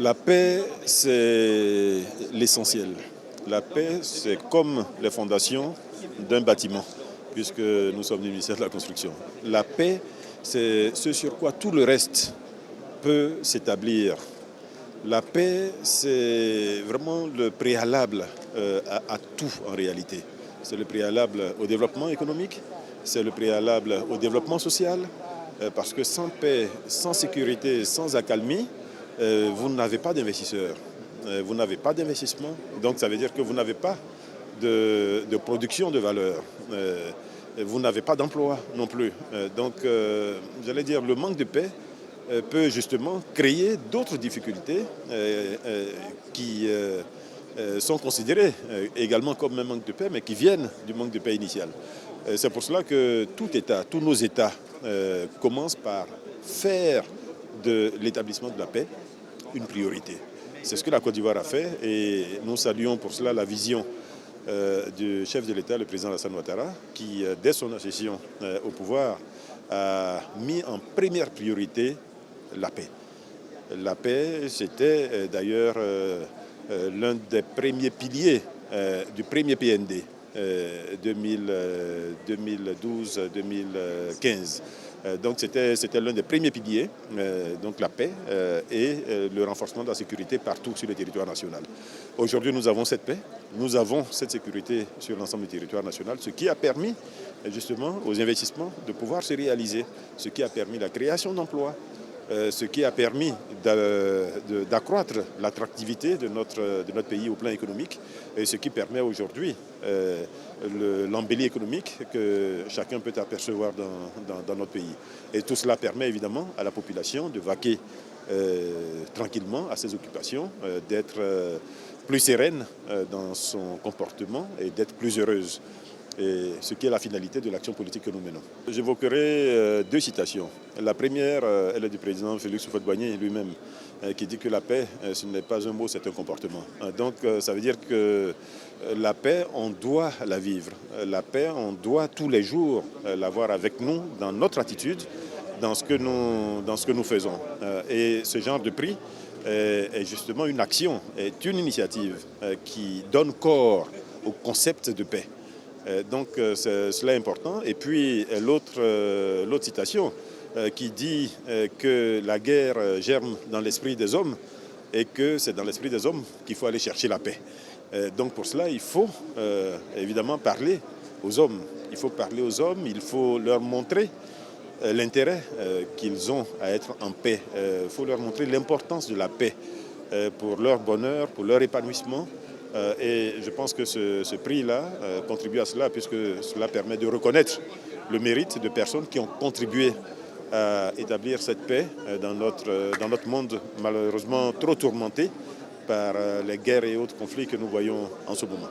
La paix, c'est l'essentiel. La paix, c'est comme les fondations d'un bâtiment, puisque nous sommes du ministère de la Construction. La paix, c'est ce sur quoi tout le reste peut s'établir. La paix, c'est vraiment le préalable à tout en réalité. C'est le préalable au développement économique, c'est le préalable au développement social, parce que sans paix, sans sécurité, sans accalmie, vous n'avez pas d'investisseurs, vous n'avez pas d'investissement, donc ça veut dire que vous n'avez pas de production de valeur, vous n'avez pas d'emploi non plus. Donc, j'allais dire, le manque de paix peut justement créer d'autres difficultés qui sont considérées également comme un manque de paix, mais qui viennent du manque de paix initial. C'est pour cela que tout État, tous nos États commencent par faire de l'établissement de la paix une priorité. C'est ce que la Côte d'Ivoire a fait et nous saluons pour cela la vision du chef de l'État, le président Alassane Ouattara, qui, dès son accession au pouvoir, a mis en première priorité la paix. La paix, c'était d'ailleurs l'un des premiers piliers du premier PND 2012-2015. Donc c'était l'un des premiers piliers, donc la paix et le renforcement de la sécurité partout sur le territoire national. Aujourd'hui, nous avons cette paix, nous avons cette sécurité sur l'ensemble du territoire national, ce qui a permis justement aux investissements de pouvoir se réaliser, ce qui a permis la création d'emplois, ce qui a permis d'accroître l'attractivité de notre pays au plan économique et ce qui permet aujourd'hui l'embellie économique que chacun peut apercevoir dans notre pays. Et tout cela permet évidemment à la population de vaquer tranquillement à ses occupations, d'être plus sereine dans son comportement et d'être plus heureuse. Et ce qui est la finalité de l'action politique que nous menons. J'évoquerai deux citations. La première, elle est du président Félix Houphouët-Boigny lui-même, qui dit que la paix, ce n'est pas un mot, c'est un comportement. Donc ça veut dire que la paix, on doit la vivre. La paix, on doit tous les jours l'avoir avec nous dans notre attitude, dans ce que nous faisons. Et ce genre de prix est justement une action, est une initiative qui donne corps au concept de paix. Donc cela est important. Et puis l'autre citation qui dit que la guerre germe dans l'esprit des hommes et que c'est dans l'esprit des hommes qu'il faut aller chercher la paix. Donc pour cela, il faut évidemment parler aux hommes. Il faut parler aux hommes, il faut leur montrer l'intérêt qu'ils ont à être en paix. Il faut leur montrer l'importance de la paix pour leur bonheur, pour leur épanouissement. Et je pense que ce prix-là contribue à cela, puisque cela permet de reconnaître le mérite de personnes qui ont contribué à établir cette paix dans notre monde malheureusement trop tourmenté par les guerres et autres conflits que nous voyons en ce moment.